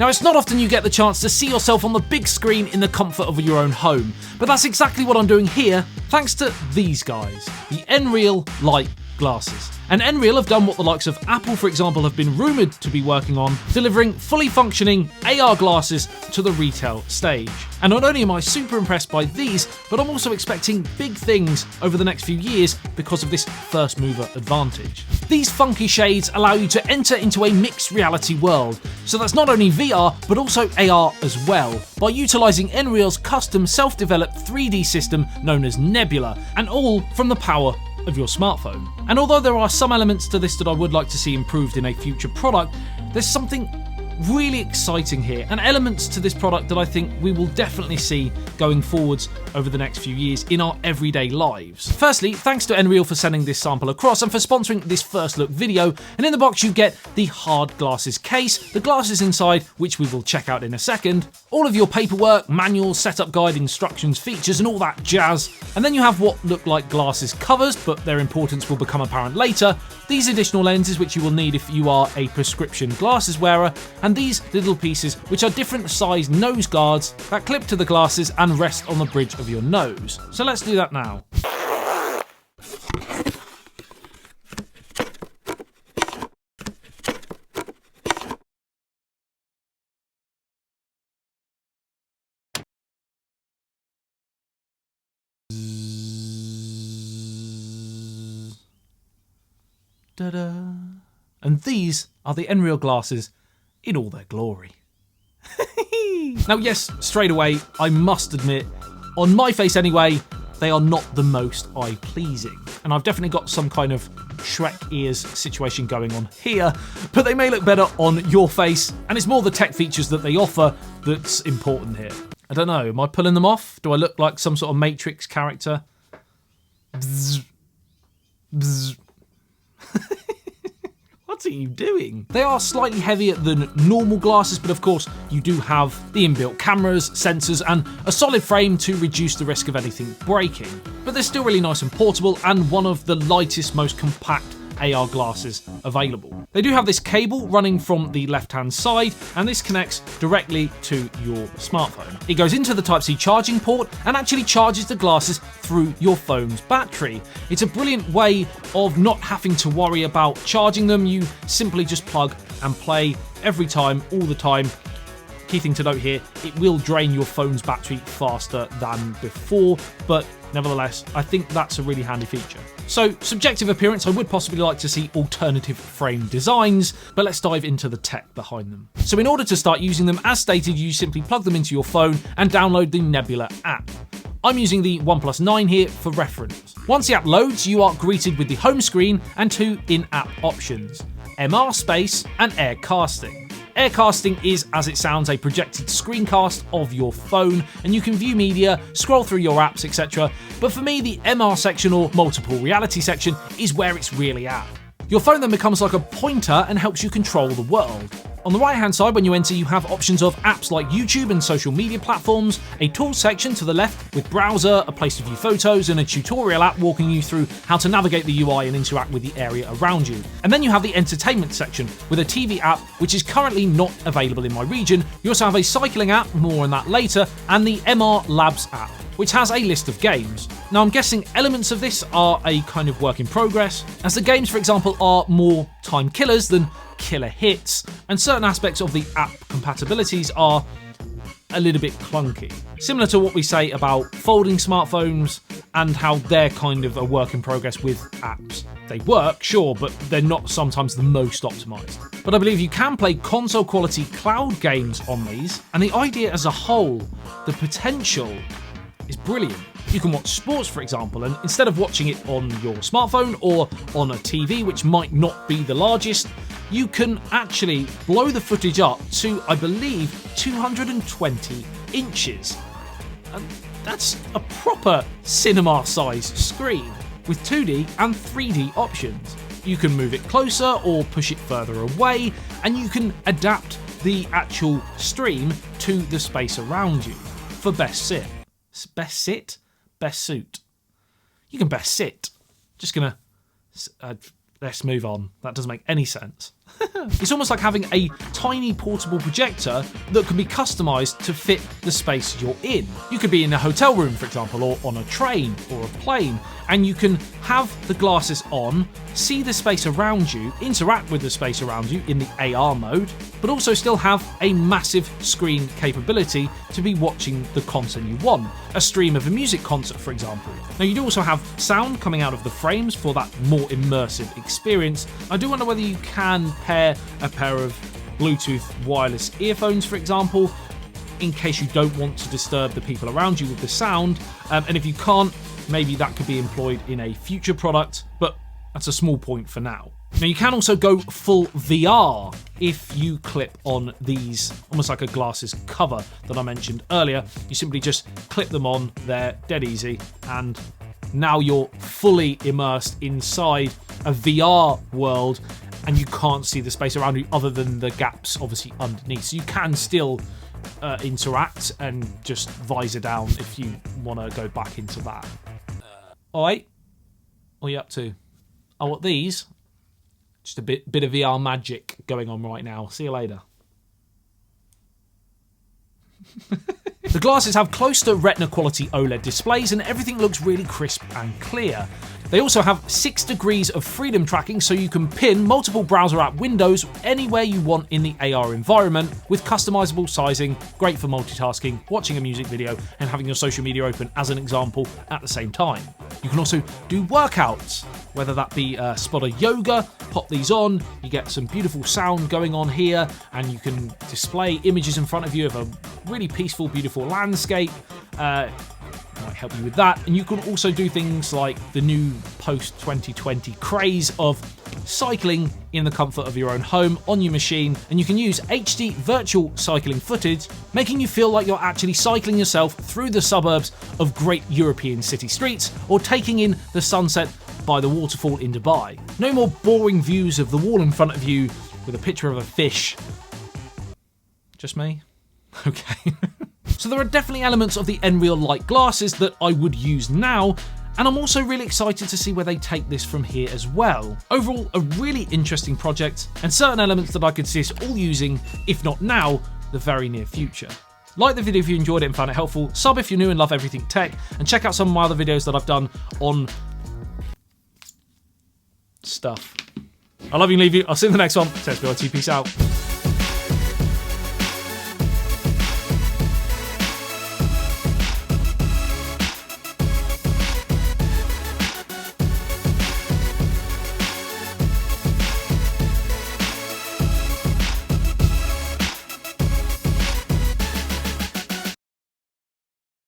Now, it's not often you get the chance to see yourself on the big screen in the comfort of your own home, but that's exactly what I'm doing here, thanks to these guys, the Nreal Light glasses. And Nreal have done what the likes of Apple, for example, have been rumoured to be working on, delivering fully functioning AR glasses to the retail stage. And not only am I super impressed by these, but I'm also expecting big things over the next few years because of this first mover advantage. These funky shades allow you to enter into a mixed reality world, so that's not only VR, but also AR as well, by utilising Nreal's custom self-developed 3D system known as Nebula, and all from the power of your smartphone. And although there are some elements to this that I would like to see improved in a future product, there's something really exciting here, and elements to this product that I think we will definitely see going forwards over the next few years in our everyday lives. Firstly, thanks to Nreal for sending this sample across and for sponsoring this first look video, and in the box you get the hard glasses case, the glasses inside, which we will check out in a second, all of your paperwork, manuals, setup guide, instructions, features and all that jazz, and then you have what look like glasses covers, but their importance will become apparent later, these additional lenses which you will need if you are a prescription glasses wearer, and these little pieces which are different size nose guards that clip to the glasses and rest on the bridge of your nose. So let's do that now. Ta-da. And these are the Nreal glasses in all their glory. Now yes, straight away, I must admit, on my face anyway, they are not the most eye-pleasing. And I've definitely got some kind of Shrek ears situation going on here, but they may look better on your face, and it's more the tech features that they offer that's important here. I don't know, am I pulling them off? Do I look like some sort of Matrix character? Bzz. Bzz. What are you doing? They are slightly heavier than normal glasses, but of course you do have the inbuilt cameras, sensors, and a solid frame to reduce the risk of anything breaking. But they're still really nice and portable, and one of the lightest, most compact AR glasses available. They do have this cable running from the left-hand side, and this connects directly to your smartphone. It goes into the Type-C charging port and actually charges the glasses through your phone's battery. It's a brilliant way of not having to worry about charging them. You simply just plug and play every time, all the time. Key thing to note here, it will drain your phone's battery faster than before, but nevertheless, I think that's a really handy feature. So, subjective appearance, I would possibly like to see alternative frame designs, but let's dive into the tech behind them. So in order to start using them, as stated, you simply plug them into your phone and download the Nebula app. I'm using the OnePlus 9 here for reference. Once the app loads, you are greeted with the home screen and two in-app options, MR Space and Air Casting. Air casting is, as it sounds, a projected screencast of your phone, and you can view media, scroll through your apps, etc. But for me, the MR section, or multiple reality section, is where it's really at. Your phone then becomes like a pointer and helps you control the world. On the right hand side, when you enter, you have options of apps like YouTube and social media platforms, a tools section to the left with browser, a place to view photos, and a tutorial app walking you through how to navigate the UI and interact with the area around you. And then you have the entertainment section with a TV app, which is currently not available in my region. You also have a cycling app, more on that later, and the MR Labs app, which has a list of games. Now I'm guessing elements of this are a kind of work in progress, as the games, for example, are more time killers than killer hits, and certain aspects of the app compatibilities are a little bit clunky. Similar to what we say about folding smartphones and how they're kind of a work in progress with apps. They work, sure, but they're not sometimes the most optimized. But I believe you can play console quality cloud games on these, and the idea as a whole, the potential is brilliant. You can watch sports, for example, and instead of watching it on your smartphone or on a TV, which might not be the largest, you can actually blow the footage up to, I believe, 220 inches. And that's a proper cinema-sized screen with 2D and 3D options. You can move it closer or push it further away, and you can adapt the actual stream to the space around you for best sit. Best sit? Best suit. You can best sit. Just gonna... let's move on. That doesn't make any sense. It's almost like having a tiny portable projector that can be customized to fit the space you're in. You could be in a hotel room, for example, or on a train or a plane, and you can have the glasses on, see the space around you, interact with the space around you in the AR mode, but also still have a massive screen capability to be watching the content you want. A stream of a music concert, for example. Now, you do also have sound coming out of the frames for that more immersive experience. I do wonder whether you can pair a pair of Bluetooth wireless earphones, for example, in case you don't want to disturb the people around you with the sound. And if you can't, maybe that could be employed in a future product, but that's a small point for now. Now, you can also go full VR if you clip on these, almost like a glasses cover that I mentioned earlier. You simply just clip them on, they're dead easy, and now you're fully immersed inside a VR world, and you can't see the space around you other than the gaps obviously underneath. So you can still interact and just visor down if you want to go back into that. Alright, what are you up to? Oh, what, these? Just a bit of VR magic going on right now. See you later. The glasses have close to retina quality OLED displays and everything looks really crisp and clear. They also have 6 degrees of freedom tracking, so you can pin multiple browser app windows anywhere you want in the AR environment with customizable sizing, great for multitasking, watching a music video and having your social media open as an example at the same time. You can also do workouts, whether that be spot a yoga, pop these on, you get some beautiful sound going on here, and you can display images in front of you of a really peaceful, beautiful landscape. Might help you with that. And you can also do things like the new post-2020 craze of cycling in the comfort of your own home on your machine, and you can use HD virtual cycling footage, making you feel like you're actually cycling yourself through the suburbs of great European city streets or taking in the sunset by the waterfall in Dubai. No more boring views of the wall in front of you with a picture of a fish. Just me? Okay. So there are definitely elements of the Nreal Light glasses that I would use now, and I'm also really excited to see where they take this from here as well. Overall, a really interesting project, and certain elements that I could see us all using, if not now, the very near future. Like the video if you enjoyed it and found it helpful, sub if you're new and love everything tech, and check out some of my other videos that I've done on stuff. I love you and leave you. I'll see you in the next one. ASBYT, peace out.